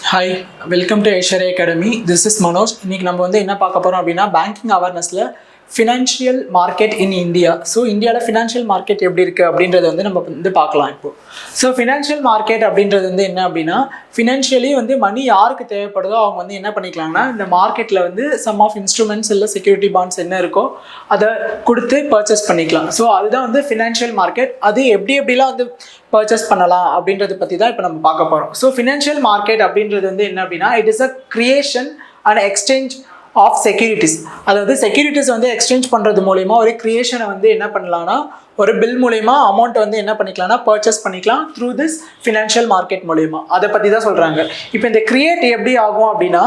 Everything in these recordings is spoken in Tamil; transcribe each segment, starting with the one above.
Hi, welcome to Aishwarya academy. This is Manoj. இன்றைக்கி நம்ம வந்து என்ன பார்க்க போகிறோம் அப்படின்னா, பேங்கிங் அவேர்னஸில் financial market in India. So இந்தியாவில் ஃபினான்ஷியல் மார்க்கெட் எப்படி இருக்குது அப்படின்றத வந்து நம்ம வந்து பார்க்கலாம் இப்போது. ஸோ ஃபினான்ஷியல் மார்க்கெட் அப்படின்றது வந்து என்ன அப்படின்னா, ஃபினான்ஷியலி வந்து மணி யாருக்கு தேவைப்படுதோ அவங்க வந்து என்ன பண்ணிக்கலாம்னா, இந்த மார்க்கெட்டில் வந்து சம் ஆஃப் இன்ஸ்ட்ருமெண்ட்ஸ் இல்லை செக்யூரிட்டி பாண்ட்ஸ் என்ன இருக்கோ அதை கொடுத்து பர்ச்சேஸ் பண்ணிக்கலாம். ஸோ அதுதான் வந்து ஃபினான்ஷியல் மார்க்கெட். அது எப்படிலாம் வந்து பர்ச்சேஸ் பண்ணலாம் அப்படின்றத பற்றி தான் இப்போ நம்ம பார்க்க போகிறோம். ஸோ ஃபினான்ஷியல் மார்க்கெட் அப்படின்றது வந்து என்ன அப்படின்னா, it is a creation and exchange of securities. அதாவது செக்யூரிட்டிஸ் வந்து எக்ஸ்சேஞ்ச் பண்ணுறது மூலயமா ஒரு கிரியேஷனை வந்து என்ன பண்ணலாம்னா, ஒரு பில் மூலயமா அமௌண்ட் வந்து என்ன பண்ணிக்கலாம்னா பர்ச்சேஸ் பண்ணிக்கலாம் த்ரூ திஸ் ஃபினான்ஷியல் மார்க்கெட் மூலயமா. அதை பற்றி தான் சொல்கிறாங்க. இப்போ இந்த கிரியேட் எப்படி ஆகும் அப்படின்னா,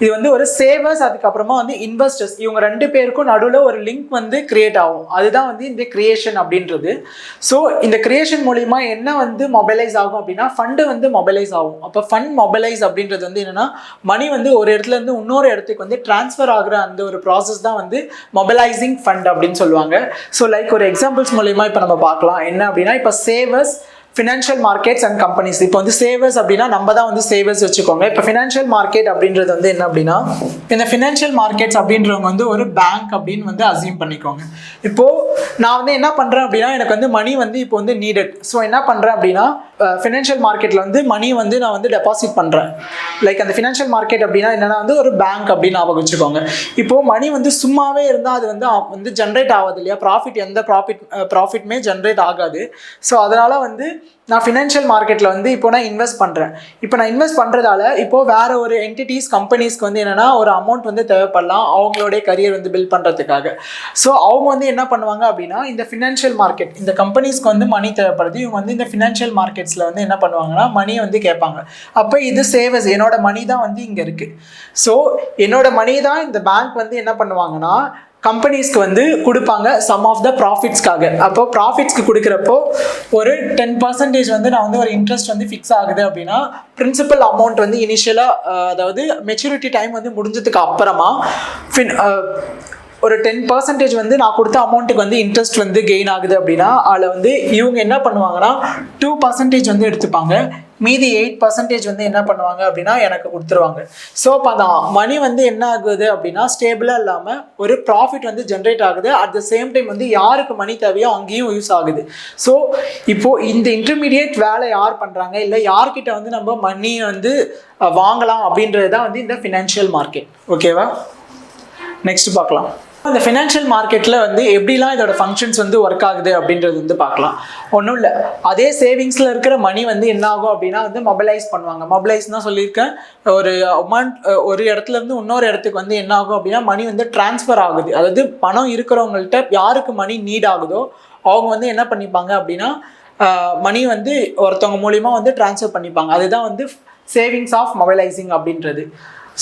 இது வந்து ஒரு சேவர்ஸ் அதுக்கப்புறமா வந்து இன்வெஸ்டர்ஸ், இவங்க ரெண்டு பேருக்கும் நடுவில் ஒரு லிங்க் வந்து கிரியேட் ஆகும். அதுதான் வந்து இந்த கிரியேஷன் அப்படின்றது. ஸோ இந்த கிரியேஷன் மூலயமா என்ன வந்து மொபைலைஸ் ஆகும் அப்படின்னா, ஃபண்டு வந்து மொபைலைஸ் ஆகும். அப்போ ஃபண்ட் மொபைலைஸ் அப்படின்றது வந்து என்னென்னா, மணி வந்து ஒரு இடத்துலேருந்து இன்னொரு இடத்துக்கு வந்து டிரான்ஸ்ஃபர் ஆகிற அந்த ஒரு ப்ராசஸ் தான் வந்து மொபைலைசிங் ஃபண்ட் அப்படின்னு சொல்லுவாங்க. ஸோ லைக் ஒரு எக்ஸாம்பிள்ஸ் மூலயமா இப்போ நம்ம பார்க்கலாம். என்ன அப்படின்னா, இப்போ savers, financial markets and companies. இப்போ வந்து சேவர்ஸ் அப்படின்னா நம்ம தான் வந்து சேவர்ஸ் வச்சுக்கோங்க. இப்போ ஃபினான்ஷியல் மார்க்கெட் அப்படின்றது வந்து என்ன அப்படின்னா, இந்த ஃபினான்ஷியல் மார்க்கெட்ஸ் அப்படின்றவங்க வந்து ஒரு பேங்க் அப்படின்னு வந்து அசியூம் பண்ணிக்கோங்க. இப்போது நான் வந்து என்ன பண்ணுறேன் அப்படின்னா, எனக்கு வந்து மணி வந்து இப்போ வந்து நீடட். ஸோ என்ன பண்ணுறேன் அப்படின்னா, ஃபினான்ஷியல் மார்க்கெட்டில் வந்து மணி வந்து நான் வந்து டெபாசிட் பண்ணுறேன். லைக் அந்த ஃபினான்ஷியல் மார்க்கெட் அப்படின்னா என்னென்னா வந்து ஒரு பேங்க் அப்படின்னு ஞாபகம் வச்சுக்கோங்க. இப்போது மணி வந்து சும்மாவே இருந்தால் அது வந்து ஜென்ரேட் ஆகாது இல்லையா, எந்த ப்ராஃபிட்மே ஜென்ரேட் ஆகாது. ஸோ அதனால் வந்து நான் ஃபினான்ஷியல் மார்க்கெட்டில் வந்து இப்போ நான் இன்வெஸ்ட் பண்ணுறேன். இப்போ நான் இன்வெஸ்ட் பண்ணுறதால இப்போது வேறு ஒரு என்டிட்டிஸ், கம்பெனிஸ்க்கு வந்து என்னென்னா ஒரு அமௌண்ட் வந்து தேவைப்படலாம் அவங்களுடைய கரியர் வந்து பில்ட் பண்ணுறதுக்காக. ஸோ அவங்க வந்து என்ன பண்ணுவாங்க அப்படின்னா, இந்த ஃபினான்ஷியல் மார்க்கெட், இந்த கம்பெனிஸ்க்கு வந்து மணி தேவைப்படுது, இவங்க வந்து இந்த ஃபினான்ஷியல் மார்க்கெட்ஸில் வந்து என்ன பண்ணுவாங்கன்னா மணியை வந்து கேட்பாங்க. அப்போ இது சேவர்ஸ், என்னோட மணி தான் வந்து இங்கே இருக்குது. ஸோ என்னோட மணி தான் இந்த பேங்க் வந்து என்ன பண்ணுவாங்கன்னா கம்பெனிஸ்க்கு வந்து கொடுப்பாங்க சம் ஆஃப் த ப்ராஃபிட்ஸ்க்காக. அப்போ ப்ராஃபிட்ஸ்க்கு கொடுக்குறப்போ ஒரு 10% வந்து நான் வந்து ஒரு இன்ட்ரெஸ்ட் வந்து ஃபிக்ஸ் ஆகுது அப்படின்னா, பிரின்சிபல் அமௌண்ட் வந்து இனிஷியலாக, அதாவது மெச்சூரிட்டி டைம் வந்து முடிஞ்சதுக்கு அப்புறமா ஒரு 10% வந்து நான் கொடுத்த அமௌண்ட்டுக்கு வந்து இன்ட்ரெஸ்ட் வந்து கெயின் ஆகுது அப்படின்னா, அதில் வந்து இவங்க என்ன பண்ணுவாங்கன்னா 2% வந்து எடுத்துப்பாங்க. மீதி 8% வந்து என்ன பண்ணுவாங்க அப்படின்னா எனக்கு கொடுத்துருவாங்க. ஸோ இப்போ அந்த மணி வந்து என்ன ஆகுது அப்படின்னா ஸ்டேபிளாக இல்லாமல் ஒரு ப்ராஃபிட் வந்து ஜென்ரேட் ஆகுது. அட் த சேம் டைம் வந்து யாருக்கு மணி தேவையோ அங்கேயும் யூஸ் ஆகுது. ஸோ இப்போது இந்த இன்டர்மீடியேட் வேலை யார் பண்ணுறாங்க, இல்லை யார்கிட்ட வந்து நம்ம மணியை வந்து வாங்கலாம் அப்படின்றது தான் வந்து இந்த ஃபினான்ஷியல் மார்க்கெட். ஓகேவா, நெக்ஸ்ட் பார்க்கலாம். இந்த ஃபினான்ஷியல் மார்க்கெட்டில் வந்து எப்படிலாம் இதோட ஃபங்க்ஷன்ஸ் வந்து ஒர்க் ஆகுது அப்படின்றது வந்து பார்க்கலாம். ஒன்றும் இல்லை, அதே சேவிங்ஸில் இருக்கிற மணி வந்து என்ன ஆகும் அப்படின்னா வந்து மொபைலைஸ் பண்ணுவாங்க. மொபைலைஸ் தான் சொல்லியிருக்கேன். ஒரு அமௌண்ட் ஒரு இடத்துலேருந்து இன்னொரு இடத்துக்கு வந்து என்ன ஆகும் அப்படின்னா மணி வந்து டிரான்ஸ்ஃபர் ஆகுது. அதாவது பணம் இருக்கிறவங்கள்ட்ட யாருக்கு மணி நீட் ஆகுதோ அவங்க வந்து என்ன பண்ணிப்பாங்க அப்படின்னா மணி வந்து ஒருத்தவங்க மூலிமா வந்து டிரான்ஸ்ஃபர் பண்ணிப்பாங்க. அதுதான் வந்து சேவிங்ஸ் ஆஃப் மொபைலைசிங் அப்படின்றது.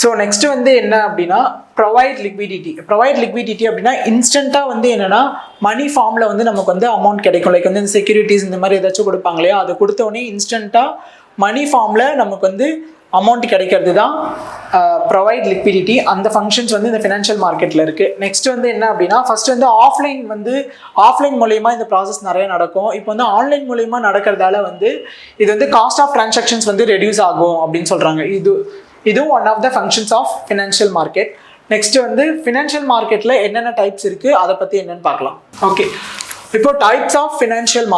ஸோ நெக்ஸ்ட் வந்து என்ன அப்படின்னா ப்ரொவைட் லிக்விடிட்டி அப்படின்னா இன்ஸ்டண்ட்டாக வந்து என்னென்னா மணி ஃபார்மில் வந்து நமக்கு வந்து அமௌண்ட் கிடைக்கும். லைக் வந்து இந்த செக்யூரிட்டிஸ் இந்த மாதிரி ஏதாச்சும் கொடுப்பாங்க இல்லையா, அதை கொடுத்தோடனே இன்ஸ்டண்ட்டாக மணி ஃபார்மில் நமக்கு வந்து அமௌண்ட் கிடைக்கிறது தான் ப்ரொவைட் லிக்விடிட்டி. அந்த ஃபங்க்ஷன்ஸ் வந்து இந்த ஃபினான்ஷியல் மார்க்கெட்டில் இருக்குது. நெக்ஸ்ட் வந்து என்ன அப்படின்னா, ஃபஸ்ட் வந்து ஆஃப்லைன் மூலயமா இந்த ப்ராசஸ் நிறைய நடக்கும். இப்போ வந்து ஆன்லைன் மூலயமா நடக்கிறதால வந்து இது வந்து காஸ்ட் ஆஃப் ட்ரான்சாக்ஷன்ஸ் வந்து ரெடியூஸ் ஆகும் அப்படின்னு சொல்கிறாங்க. இதுவும் one of the functions of financial market. Next வந்து ஃபினான்ஷியல் மார்க்கெட்டில் என்னென்ன டைப்ஸ் இருக்குது அதை பற்றி என்னென்னு பார்க்கலாம். ஓகே, இப்போ டைப்ஸ் ஆஃப் ஃபினான்ஷியல்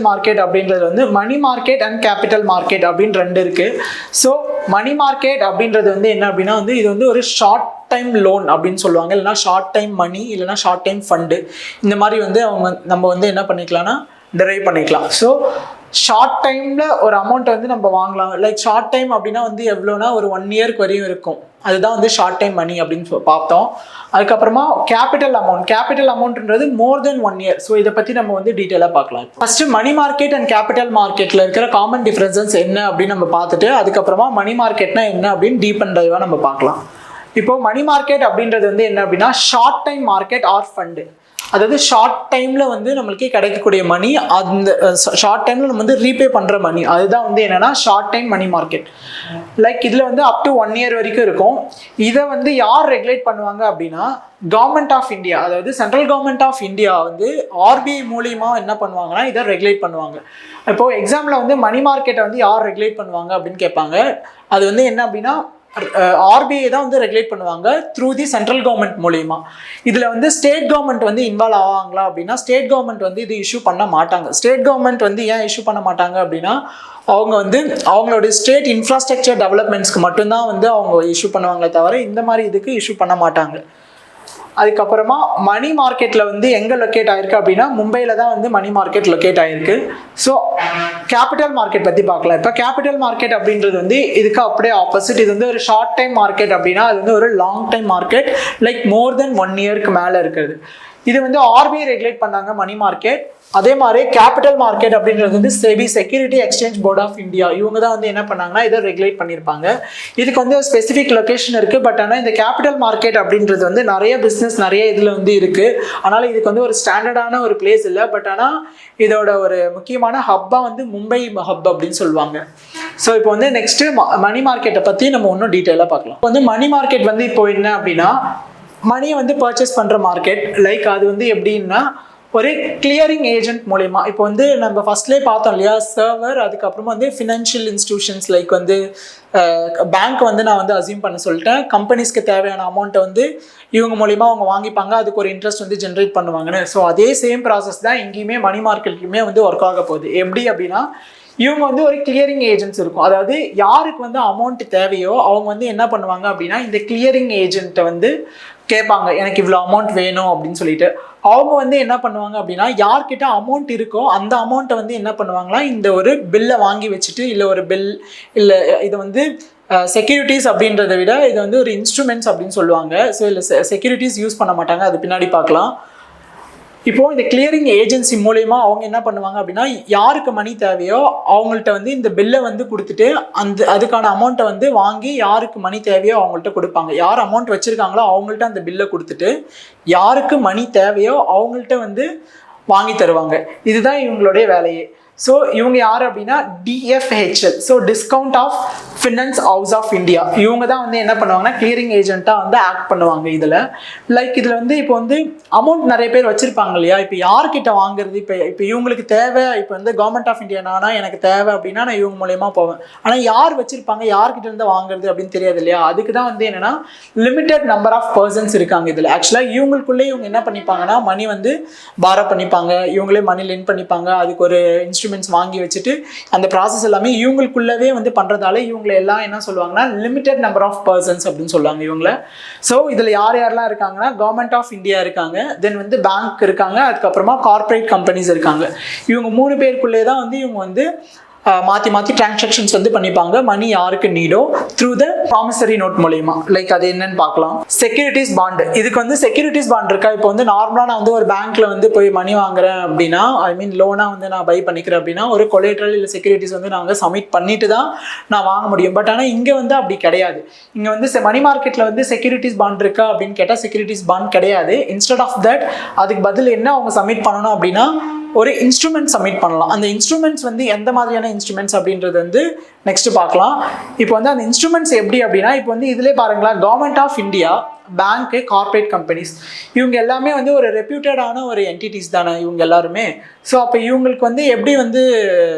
மார்க்கெட் அப்படின்றது வந்து money market and capital market அப்படின்னு ரெண்டு இருக்குது. ஸோ மணி மார்க்கெட் அப்படின்றது வந்து என்ன அப்படின்னா வந்து இது வந்து ஒரு ஷார்ட் டைம் லோன் அப்படின்னு சொல்லுவாங்க, இல்லைனா ஷார்ட் டைம் மணி, இல்லைனா ஷார்ட் டைம் ஃபண்டு. இந்த மாதிரி வந்து நம்ம வந்து என்ன பண்ணிக்கலாம்னா டெரைவ் பண்ணிக்கலாம். ஸோ ஷார்ட் டைமில் ஒரு அமௌண்ட் வந்து நம்ம வாங்கலாம். லைக் ஷார்ட் டைம் அப்படின்னா வந்து எவ்வளோனா ஒரு 1 இயர்க்கு வரையும் இருக்கும். அதுதான் வந்து ஷார்ட் டைம் மணி அப்படின்னு பார்த்தோம். அதுக்கப்புறமா கேபிட்டல் அமௌண்ட்ன்றது மோர் தென் 1 இயர். ஸோ இதை பற்றி நம்ம வந்து டீட்டெயிலாக பார்க்கலாம். First money market and capital மார்க்கெட்டில் இருக்கிற காமன் டிஃப்ரென்சஸ் என்ன அப்படின்னு நம்ம பார்த்துட்டு அதுக்கப்புறமா மணி மார்க்கெட்னா என்ன அப்படின்னு டீப் அண்ட் டைவாக நம்ம பார்க்கலாம். இப்போது மணி மார்க்கெட் அப்படின்றது வந்து என்ன அப்படின்னா short time market or fund. அதாவது ஷார்ட் டைமில் வந்து நம்மளுக்கு கிடைக்கக்கூடிய மணி, அந்த ஷார்ட் டைமில் நம்ம வந்து ரீபே பண்ணுற மணி, அதுதான் வந்து என்னென்னா short time money market. Like இதில் வந்து அப் டு 1 year வரைக்கும் இருக்கும். இதை வந்து யார் ரெகுலேட் பண்ணுவாங்க அப்படின்னா கவர்மெண்ட் ஆஃப் இந்தியா, அதாவது சென்ட்ரல் கவர்மெண்ட் ஆஃப் இந்தியா வந்து ஆர்பிஐ மூலியமா என்ன பண்ணுவாங்கன்னா இதை ரெகுலேட் பண்ணுவாங்க. இப்போ எக்ஸாம்பிள் வந்து மணி மார்க்கெட்டை வந்து யார் ரெகுலேட் பண்ணுவாங்க அப்படின்னு கேட்பாங்க. அது வந்து என்ன அப்படின்னா ஆர்பிஐ தான் வந்து ரெகுலேட் பண்ணுவாங்க த்ரூ தி சென்ட்ரல் கவர்மெண்ட் மூலியமா. இதில் வந்து ஸ்டேட் கவர்மெண்ட் வந்து இன்வால்வ் ஆவாங்களா அப்படின்னா ஸ்டேட் கவர்மெண்ட் வந்து இது இஷ்யூ பண்ண மாட்டாங்க. ஸ்டேட் கவர்மெண்ட் வந்து ஏன் இஷ்யூ பண்ண மாட்டாங்க அப்படின்னா அவங்க வந்து அவங்களுடைய ஸ்டேட் இன்ஃப்ராஸ்ட்ரக்சர் டெவலப்மெண்ட்ஸ்க்கு மட்டும்தான் வந்து அவங்க இஷ்யூ பண்ணுவாங்களே தவிர இந்த மாதிரி இதுக்கு இஷ்யூ பண்ண மாட்டாங்க. அதுக்கப்புறமா மணி மார்க்கெட்டில் வந்து எங்கே லொக்கேட் ஆகிருக்கு அப்படின்னா மும்பையில் தான் வந்து மணி மார்க்கெட் லொக்கேட் ஆகிருக்கு. ஸோ கேபிட்டல் மார்க்கெட் பற்றி பார்க்கலாம். இப்போ கேபிட்டல் மார்க்கெட் அப்படின்றது வந்து இதுக்கு அப்படியே ஆப்போசிட். இது வந்து ஒரு ஷார்ட் டைம் மார்க்கெட் அப்படின்னா அது வந்து ஒரு long time market, like more than 1 yearக்கு மேலே இருக்குது. இது வந்து ஆர்பிஐ ரெகுலேட் பண்ணாங்க மணி மார்க்கெட். அதே மாதிரி கேபிட்டல் மார்க்கெட் அப்படின்றது வந்து SEBI, security exchange board of India, இவங்க தான் வந்து என்ன பண்ணாங்கன்னா இதை ரெகுலேட் பண்ணியிருப்பாங்க. இதுக்கு வந்து ஒரு ஸ்பெசிஃபிக் லொக்கேஷன் இருக்குது. பட் ஆனால் இந்த கேபிட்டல் மார்க்கெட் அப்படின்றது வந்து நிறைய பிஸ்னஸ் நிறைய இதில் வந்து இருக்குது. அதனால் இதுக்கு வந்து ஒரு ஸ்டாண்டர்டான ஒரு பிளேஸ் இல்லை. பட் ஆனால் இதோட ஒரு முக்கியமான ஹப்பாக வந்து மும்பை ஹப் அப்படின்னு சொல்லுவாங்க. ஸோ இப்போ வந்து நெக்ஸ்ட்டு மணி மார்க்கெட்டை பற்றி நம்ம இன்னும் டீட்டெயிலாக பார்க்கலாம். இப்போ வந்து மணி மார்க்கெட் வந்து இப்போ என்ன அப்படின்னா மணியை வந்து பர்ச்சேஸ் பண்ணுற மார்க்கெட். லைக் அது வந்து எப்படின்னா ஒரு கிளியரிங் ஏஜென்ட் மூலயமா. இப்போ வந்து நம்ம ஃபர்ஸ்ட்லேயே பார்த்தோம் இல்லையா சர்வர், அதுக்கப்புறமா வந்து ஃபினான்ஷியல் இன்ஸ்டிடியூஷன்ஸ் லைக் வந்து பேங்க் வந்து நான் வந்து அசியூம் பண்ண சொல்லிட்டேன். கம்பெனிஸ்க்கு தேவையான அமௌண்ட்டை வந்து இவங்க மூலிமா அவங்க வாங்கிப்பாங்க, அதுக்கு ஒரு இன்ட்ரெஸ்ட் வந்து ஜென்ரேட் பண்ணுவாங்கன்னு. ஸோ அதே சேம் ப்ராசஸ் தான் இங்கேயுமே மணி மார்க்கெட்லையுமே வந்து ஒர்க் ஆக போகுது. எப்படி அப்படின்னா இவங்க வந்து ஒரு கிளியரிங் ஏஜென்ட்ஸ் இருக்கும். அதாவது யாருக்கு வந்து அமௌண்ட் தேவையோ அவங்க வந்து என்ன பண்ணுவாங்க அப்படின்னா இந்த கிளியரிங் ஏஜென்ட்டை வந்து கேட்பாங்க, எனக்கு இவ்வளோ அமௌண்ட் வேணும் அப்படின்னு சொல்லிட்டு. அவங்க வந்து என்ன பண்ணுவாங்க அப்படின்னா யார்கிட்ட அமௌண்ட் இருக்கோ அந்த அமௌண்ட்டை வந்து என்ன பண்ணுவாங்களா இந்த ஒரு பில்லை வாங்கி வச்சுட்டு, இல்லை ஒரு பில் இல்லை இதை வந்து செக்யூரிட்டிஸ் அப்படின்றத விட இது வந்து ஒரு இன்ஸ்ட்ருமெண்ட்ஸ் அப்படின்னு சொல்லுவாங்க. ஸோ இல்லை செக்யூரிட்டிஸ் யூஸ் பண்ண மாட்டாங்க, அது பின்னாடி பார்க்கலாம். இப்போது இந்த கிளியரிங் ஏஜென்சி மூலயமா அவங்க என்ன பண்ணுவாங்க அப்படின்னா யாருக்கு மணி தேவையோ அவங்கள்ட்ட வந்து இந்த பில்லை வந்து கொடுத்துட்டு அதுக்கான அமௌண்ட்டை வந்து வாங்கி யாருக்கு மணி தேவையோ அவங்கள்ட்ட கொடுப்பாங்க. யார் அமௌண்ட் வச்சுருக்காங்களோ அவங்கள்ட்ட அந்த பில்லை கொடுத்துட்டு யாருக்கு மணி தேவையோ அவங்கள்ட்ட வந்து வாங்கி தருவாங்க. இதுதான் இவங்களுடைய வேலையே. ஸோ இவங்க யார் அப்படின்னா DFHL, so discount of finance house of India. இவங்க தான் வந்து என்ன பண்ணுவாங்கன்னா கிளியரிங் ஏஜென்ட்டாக வந்து ஆக்ட் பண்ணுவாங்க இதில். லைக் இதில் வந்து இப்போ வந்து அமௌண்ட் நிறைய பேர் வச்சுருப்பாங்க இல்லையா, இப்போ யார்கிட்ட வாங்குறது, இப்போ இவங்களுக்கு தேவை, இப்போ வந்து கவர்மெண்ட் ஆஃப் இந்தியா நானா எனக்கு தேவை அப்படின்னா நான் இவங்க மூலயமா போவேன். ஆனால் யார் வச்சுருப்பாங்க யார்கிட்ட இருந்து வாங்குறது அப்படின்னு தெரியாது இல்லையா. அதுக்கு தான் வந்து என்னென்னா லிமிட்டட் நம்பர் ஆஃப் பர்சன்ஸ் இருக்காங்க இதில். ஆக்சுவலாக இவங்களுக்குள்ளே இவங்க என்ன பண்ணிப்பாங்கன்னா மணி வந்து பாரோ பண்ணிப்பாங்க, இவங்களே மணி லெண்ட் பண்ணிப்பாங்க, அதுக்கு ஒரு இன்ஸ்ட்ருமெண்ட்ஸ் வாங்கி வச்சுட்டு அந்த ப்ராசஸ் எல்லாமே இவங்களுக்குள்ளவே வந்து பண்ணுறதால இவங்களை எல்லாம் என்ன சொல்லுவாங்கன்னா லிமிட்டட் நம்பர் ஆஃப் பர்சன்ஸ் அப்படின்னு சொல்லுவாங்க இவங்கள. ஸோ இதில் யார் யாரெல்லாம் இருக்காங்கன்னா கவர்மெண்ட் ஆஃப் இந்தியா இருக்காங்க, தென் வந்து பேங்க் இருக்காங்க, அதுக்கப்புறமா கார்ப்பரேட் கம்பெனிஸ் இருக்காங்க. இவங்க 3 பேருக்குள்ளே தான் வந்து இவங்க வந்து மாற்றி மாற்றி டிரான்சாக்ஷன்ஸ் வந்து பண்ணிப்பாங்க மணி யாருக்கு நீடோ த்ரூ த ப்ராமிசரி நோட் மூலயமா. லைக் அது என்னன்னு பார்க்கலாம். செக்யூரிட்டிஸ் பாண்டு, இதுக்கு வந்து செக்யூரிட்டிஸ் பாண்ட் இருக்கா. இப்போ வந்து நார்மலாக நான் வந்து ஒரு பேங்க்ல வந்து போய் மணி வாங்குறேன் அப்படின்னா, ஐ மீன் லோனாக வந்து நான் பை பண்ணிக்கிறேன் அப்படின்னா ஒரு கொலேட்ரல் இல்லை செக்யூரிட்டிஸ் வந்து நாங்கள் சப்மிட் பண்ணிட்டு தான் நான் வாங்க முடியும். பட் ஆனால் இங்கே வந்து அப்படி கிடையாது. இங்கே வந்து மணி மார்க்கெட்டில் வந்து செக்யூரிட்டிஸ் பாண்ட் இருக்கா அப்படின்னு கேட்டால் செக்யூரிட்டிஸ் பாண்ட் கிடையாது. இன்ஸ்டெட் ஆஃப் தட் அதுக்கு பதில் என்ன அவங்க சப்மிட் பண்ணணும் அப்படின்னா ஒரு இன்ஸ்ட்ருமெண்ட் சப்மிட் பண்ணலாம். அந்த இன்ஸ்ட்ருமெண்ட்ஸ் வந்து எந்த மாதிரியான இன்ஸ்ட்ருமெண்ட்ஸ் அப்படின்றது வந்து நெக்ஸ்ட் பார்க்கலாம். இப்போ வந்து அந்த இன்ஸ்ட்ருமெண்ட்ஸ் எப்படி அப்படின்னா இப்போ வந்து இதிலே பாருங்களா கவர்மெண்ட் ஆஃப் இந்தியா, பேங்க்கு, கார்ப்பரேட் கம்பெனிஸ் இவங்க எல்லாமே வந்து ஒரு ரெப்யூட்டடான ஒரு என்டிட்டிஸ் தானே இவங்க எல்லாருமே. ஸோ அப்போ இவங்களுக்கு வந்து எப்படி வந்து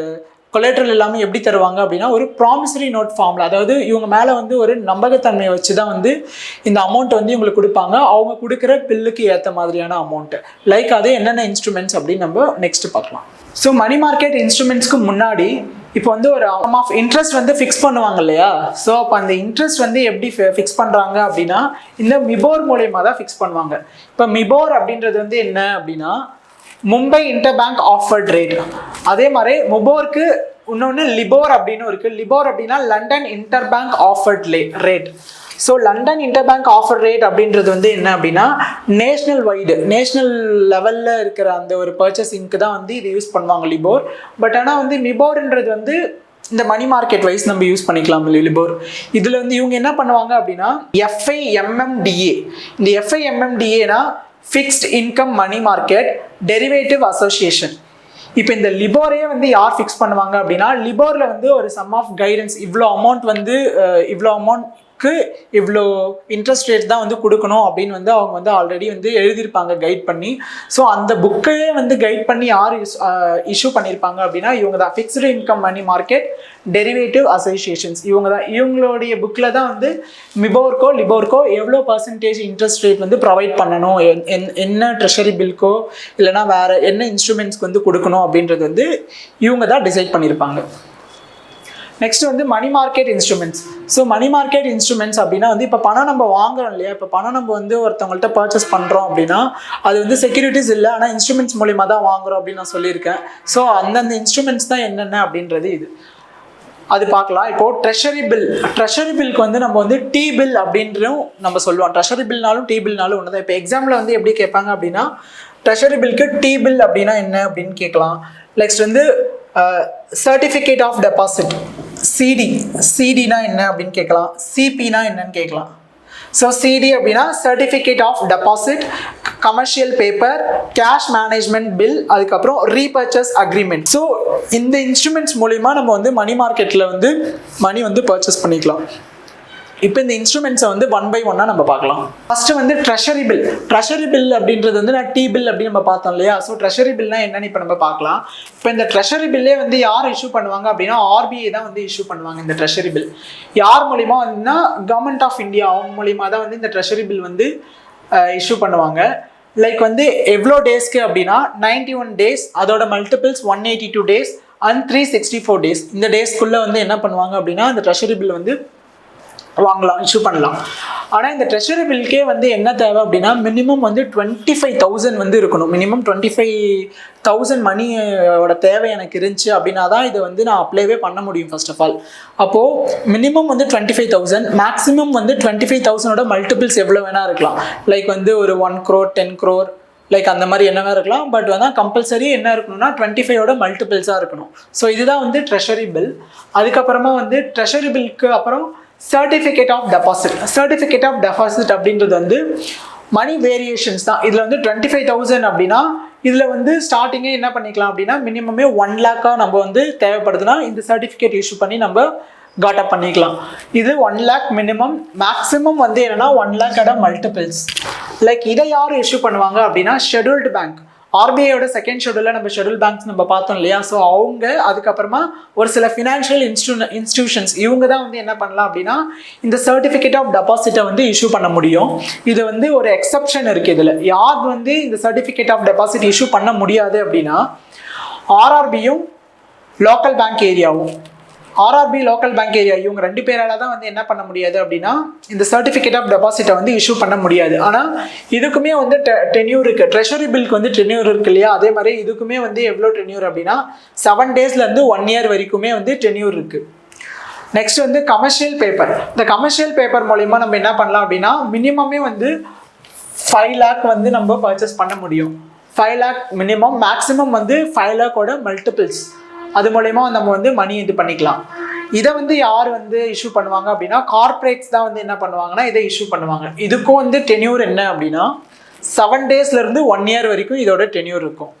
கொலேட்ரல் எல்லாமே எப்படி தருவாங்க அப்படின்னா ஒரு ப்ராமிசரி நோட் ஃபார்மில், அதாவது இவங்க மேலே வந்து ஒரு நம்பகத்தன்மையை வச்சு தான் வந்து இந்த அமௌண்ட் வந்து இவங்களுக்கு கொடுப்பாங்க. அவங்க கொடுக்குற பில்லுக்கு ஏற்ற மாதிரியான அமௌண்ட்டு. லைக் அது என்னென்ன இன்ஸ்ட்ருமெண்ட்ஸ் அப்படின்னு நம்ம நெக்ஸ்ட் பார்க்கலாம். ஸோ மணி மார்க்கெட் இன்ஸ்ட்ருமெண்ட்ஸ்க்கு முன்னாடி இப்போ வந்து ஒரு ஆஃப் இன்ட்ரெஸ்ட் வந்து ஃபிக்ஸ் பண்ணுவாங்க இல்லையா. ஸோ அப்போ அந்த இன்ட்ரெஸ்ட் வந்து எப்படி ஃபிக்ஸ் பண்ணுறாங்க அப்படின்னா இந்த மிபோர் மூலயமா தான் ஃபிக்ஸ் பண்ணுவாங்க. இப்போ மிபோர் அப்படின்றது வந்து என்ன அப்படின்னா Mumbai inter bank offered rate. அதே மாதிரி முபோருக்கு இன்னொன்று லிபோர் அப்படின்னு இருக்குது. லிபோர் அப்படின்னா London inter bank offered rate. So London inter bank offer rate அப்படின்றது வந்து என்ன அப்படின்னா நேஷ்னல் வைடு, நேஷ்னல் லெவலில் இருக்கிற அந்த ஒரு பர்ச்சேசிங்க்கு தான் வந்து இது யூஸ் பண்ணுவாங்க லிபோர். பட் ஆனால் வந்து மிபோர்ன்றது வந்து இந்த மணி மார்க்கெட் வைஸ் நம்ம யூஸ் பண்ணிக்கலாம் லிபோர். இதில் வந்து இவங்க என்ன பண்ணுவாங்க அப்படின்னா FIMMDA. இந்த FIMMDAனா fixed income money market derivative association. இப்போ இந்த லிபோரையே வந்து யார் ஃபிக்ஸ் பண்ணுவாங்க அப்படின்னா, லிபோரில் வந்து ஒரு சம் ஆஃப் கைடன்ஸ், இவ்வளோ அமௌண்ட் வந்து இவ்வளோ அமௌண்ட்க்கு இவ்வளோ இன்ட்ரெஸ்ட் ரேட் தான் வந்து கொடுக்கணும் அப்படின்னு வந்து அவங்க வந்து ஆல்ரெடி வந்து எழுதியிருப்பாங்க கைட் பண்ணி. ஸோ அந்த புக்கையே வந்து கைட் பண்ணி யார் இஷ்யூ பண்ணியிருப்பாங்க அப்படின்னா இவங்க தான், fixed income money market derivative associations. இவங்க தான், இவங்களுடைய புக்கில் தான் வந்து லிபோர்க்கோ எவ்வளோ பர்சன்டேஜ் இன்ட்ரெஸ்ட் ரேட் வந்து ப்ரொவைட் பண்ணணும், என்ன ட்ரெஷரி பில்க்கோ இல்லைனா வேறு என்ன இன்ஸ்ட்ருமெண்ட்ஸ்க்கு வந்து கொடுக்கணும் அப்படின்றது வந்து இவங்க தான் டிசைட் பண்ணியிருப்பாங்க. நெக்ஸ்ட் வந்து money market instruments. So money market instruments அப்படின்னா வந்து இப்போ பணம் நம்ம வாங்குறோம் இல்லையா, இப்போ பணம் நம்ம வந்து ஒருத்தவங்கள்ட்ட பர்ச்சேஸ் பண்ணுறோம் அப்படின்னா அது வந்து செக்யூரிட்டிஸ் இல்லை, ஆனால் இன்ஸ்ட்ருமெண்ட்ஸ் மூலிமா தான் வாங்குறோம் அப்படின்னு நான் சொல்லியிருக்கேன். ஸோ அந்தந்த இன்ஸ்ட்ருமெண்ட்ஸ் தான் என்னென்ன அப்படின்றது இது அது பார்க்கலாம். இப்போது ட்ரெஷரி பில்க்கு வந்து நம்ம வந்து டி பில் அப்படின்றும் நம்ம சொல்லுவோம். ட்ரெஷரி பில்னாலும் டி பில்னாலும் ஒன்று தான். இப்போ எக்ஸாமில் வந்து எப்படி கேட்பாங்க அப்படின்னா, ட்ரெஷரி பில்க்கு டி பில் அப்படின்னா என்ன அப்படின்னு கேட்கலாம். நெக்ஸ்ட் வந்து சர்டிஃபிகேட் ஆஃப் டெபாசிட் சிடினா என்ன அப்படின்னு கேட்கலாம், சிபினா என்னன்னு கேட்கலாம். ஸோ சிடி அப்படின்னா certificate of deposit, commercial paper, cash management bill, அதுக்கப்புறம் ரீபர்ச்சேஸ் அக்ரிமெண்ட். ஸோ இந்த இன்ஸ்ட்ருமெண்ட்ஸ் மூலிமா நம்ம வந்து மணி மார்க்கெட்டில் வந்து மணி வந்து பர்ச்சேஸ் பண்ணிக்கலாம். இப்போ இந்த இன்ஸ்ட்ருமெண்ட்ஸை வந்து ஒன் பை ஒன்னாக நம்ம பார்க்கலாம். ஃபர்ஸ்ட் வந்து ட்ரெஷரி பில் அப்படின்றது வந்து நான் டி பில் அப்படின்னு நம்ம பார்த்தோம் இல்லையா. ஸோ ட்ரெஷரி பில்னா என்னன்னு இப்போ நம்ம பார்க்கலாம். இப்போ இந்த ட்ரெஷரி பில்லே வந்து யார் இஷ்யூ பண்ணுவாங்க அப்படின்னா ஆர்பிஐ தான் வந்து இஷ்யூ பண்ணுவாங்க. இந்த ட்ரெஷரி பில் யார் மூலிமா வந்துன்னா கவர்மெண்ட் ஆஃப் இந்தியா அவங்க மூலிமா தான் வந்து இந்த ட்ரெஷரி பில் வந்து இஷ்யூ பண்ணுவாங்க. லைக் வந்து எவ்வளோ டேஸ்க்கு அப்படின்னா 91 days, அதோட மல்டிபிள்ஸ் 182 days அண்ட் 364 days. இந்த டேஸ்க்குள்ளே வந்து என்ன பண்ணுவாங்க அப்படின்னா இந்த ட்ரெஷரி பில் வந்து வாங்கலாம், இஷ்யூ பண்ணலாம். ஆனால் இந்த ட்ரெஷரி பில்கே வந்து என்ன தேவை அப்படின்னா மினிமம் வந்து 25,000 வந்து இருக்கணும். மினிமம் 25,000 மணியோட தேவை எனக்கு இருந்துச்சு அப்படின்னா தான் இதை வந்து நான் அப்ளைவே பண்ண முடியும் ஃபர்ஸ்ட் ஆஃப் ஆல். அப்போது மினிமம் வந்து 25,000, மேக்ஸிமம் வந்து 25,000ஓட மல்டிபிள்ஸ் எவ்வளோ வேணா இருக்கலாம். லைக் வந்து ஒரு 1 crore 10 crore லைக் அந்த மாதிரி என்னவா இருக்கலாம். பட் வந்து கம்பல்சரி என்ன இருக்கணும்னா 25ஓட மல்டிபிள்ஸாக இருக்கணும். ஸோ இதுதான் வந்து ட்ரெஷரி பில். அதுக்கப்புறமா வந்து ட்ரெஷரி பில்க்கு அப்புறம் சர்டிஃபிகேட் ஆஃப் டெபாசிட் அப்படின்றது வந்து மணி வேரியேஷன்ஸ் தான். இதில் வந்து 25,000 அப்படின்னா இதில் வந்து ஸ்டார்டிங்கே என்ன பண்ணிக்கலாம் அப்படின்னா மினிமமே 1 lakh நம்ம வந்து தேவைப்படுதுன்னா இந்த சர்டிஃபிகேட் இஷ்யூ பண்ணி நம்ம காட்டப் பண்ணிக்கலாம். இது 1 lakh மினிமம். மேக்ஸிமம் வந்து என்னன்னா 1 lakh மல்டிபிள்ஸ். லைக் இதை யார் இஷ்யூ பண்ணுவாங்க அப்படின்னா ஷெட்யூல்டு பேங்க். ஆர்பிஐயோட செகண்ட் ஷெட்யூலில் நம்ம ஷெட்யூல் பேங்க்ஸ் நம்ம பார்த்தோம் இல்லையா. ஸோ அவங்க அதுக்கப்புறமா ஒரு சில ஃபினான்ஷியல் இன்ஸ்டிடியூஷன்ஸ் இவங்க தான் வந்து என்ன பண்ணலாம் அப்படின்னா இந்த சர்டிஃபிகேட் ஆஃப் டெபாசிட்டை வந்து இஷ்யூ பண்ண முடியும். இது வந்து ஒரு எக்ஸப்ஷன் இருக்குது. இதில் யார் வந்து இந்த சர்டிஃபிகேட் ஆஃப் டெபாசிட் இஷ்யூ பண்ண முடியாது அப்படின்னா ஆர்ஆர்பியும் லோக்கல் பேங்க் ஏரியாவும். ஆர்ஆர்பி லோக்கல் பேங்க் ஏரியா இவங்க 2 பேரால தான் வந்து என்ன பண்ண முடியாது அப்படின்னா இந்த சர்டிஃபிகேட் ஆஃப் டெபாசிட்டை வந்து இஷ்யூ பண்ண முடியாது. ஆனால் இதுக்குமே வந்து டென்யூர் இருக்குது. ட்ரெஷரி பில்க்கு வந்து டென்யூர் இருக்கு இல்லையா, அதே மாதிரி இதுக்குமே வந்து எவ்வளோ டென்யூர் அப்படின்னா 7 daysலேருந்து 1 year வரைக்குமே வந்து டென்யூர் இருக்குது. நெக்ஸ்ட் வந்து கமர்ஷியல் பேப்பர். இந்த கமர்ஷியல் பேப்பர் மூலிமா நம்ம என்ன பண்ணலாம் அப்படின்னா மினிமமே வந்து 5 lakh வந்து நம்ம பர்ச்சேஸ் பண்ண முடியும். 5 lakh மினிமம், மேக்ஸிமம் வந்து 5 lakhோட மல்டிபிள்ஸ். அது மூலயமா நம்ம வந்து மணி இது பண்ணிக்கலாம். இதை வந்து யார் வந்து இஷ்யூ பண்ணுவாங்க அப்படின்னா கார்பரேட்ஸ் தான் வந்து என்ன பண்ணுவாங்கன்னா இதை இஷ்யூ பண்ணுவாங்க. இதுக்கும் வந்து டென்யூர் என்ன அப்படின்னா 7 daysலேருந்து 1 year வரைக்கும் இதோட டென்யூர் இருக்கும்.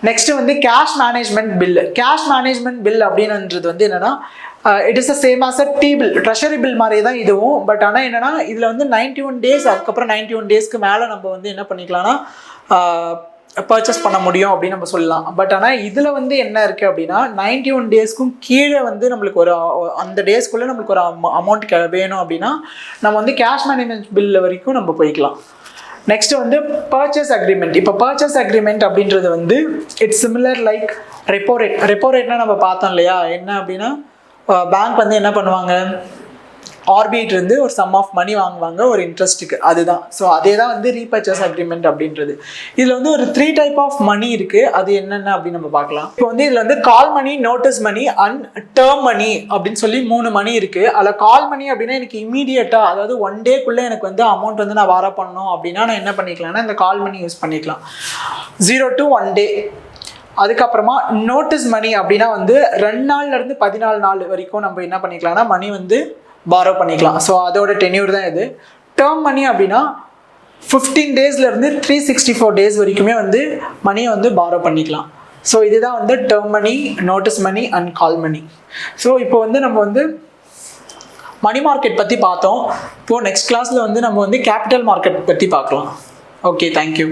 நெக்ஸ்ட் வந்து கேஷ் மேனேஜ்மெண்ட் பில் அப்படின்றது வந்து என்னன்னா it is the same as a T bill, treasury bill மாதிரியே தான் இதுவும். பட் ஆனால் என்னன்னா இதில் வந்து 91 days, அதுக்கப்புறம் 91 daysக்கு மேலே நம்ம வந்து என்ன பண்ணிக்கலாம்னா பர்ச்சேஸ் பண்ண முடியும் அப்படின்னு நம்ம சொல்லலாம். பட் ஆனால் இதில் வந்து என்ன இருக்குது அப்படின்னா 91 daysக்கும் கீழே வந்து நம்மளுக்கு ஒரு அந்த டேஸ்க்குள்ளே நம்மளுக்கு ஒரு அமௌண்ட் வேணும் அப்படின்னா நம்ம வந்து கேஷ் மேனேஜ்மெண்ட் பில் வரைக்கும் நம்ம போய்க்கலாம். நெக்ஸ்ட் வந்து பர்ச்சேஸ் அக்ரிமெண்ட். இப்போ பர்ச்சேஸ் அக்ரிமெண்ட் அப்படின்றது வந்து இட்ஸ் சிமிலர் லைக் ரெப்போ ரேட்னா நம்ம பார்த்தோம் இல்லையா. என்ன அப்படின்னா பேங்க் வந்து என்ன பண்ணுவாங்க ஆர்பிஐட் இருந்து ஒரு சம் ஆஃப் மணி வாங்குவாங்க ஒரு இன்ட்ரெஸ்ட்டுக்கு, அதுதான். ஸோ அதே தான் வந்து ரீபர்ச்சேஸ் அக்ரிமெண்ட் அப்படின்றது. இதில் வந்து ஒரு 3 type ஆஃப் மணி இருக்குது. அது என்னென்ன அப்படின்னு நம்ம பார்க்கலாம். இப்போ வந்து இதில் வந்து கால் மணி, நோட்டீஸ் மணி அண்ட் டேர்ம் மணி அப்படின்னு சொல்லி 3 மணி இருக்குது. அதில் கால் மணி அப்படின்னா எனக்கு இமீடியட்டாக, அதாவது 1 dayக்குள்ளே எனக்கு வந்து அமௌண்ட் வந்து நான் வார பண்ணணும் அப்படின்னா நான் என்ன பண்ணிக்கலாம்னா இந்த கால் மணி யூஸ் பண்ணிக்கலாம். 0 to 1 day. அதுக்கப்புறமா நோட்டீஸ் மணி அப்படின்னா வந்து 2 நாள்லேருந்து 14 நாள் வரைக்கும் நம்ம என்ன பண்ணிக்கலாம்னா மணி வந்து பாரோ பண்ணிக்கலாம். ஸோ அதோட டென்யூர் தான் இது. டேர்ம் மணி அப்படின்னா 15 டேஸ்லேருந்து 364 டேஸ் வரைக்குமே வந்து மணியை வந்து பாரோ பண்ணிக்கலாம். ஸோ இதுதான் வந்து term money, notice money and call money. So இப்போ வந்து நம்ம வந்து மணி மார்க்கெட் பற்றி பார்த்தோம். இப்போது நெக்ஸ்ட் கிளாஸில் வந்து நம்ம வந்து கேபிட்டல் மார்க்கெட் பற்றி பார்க்கலாம். Okay, thank you.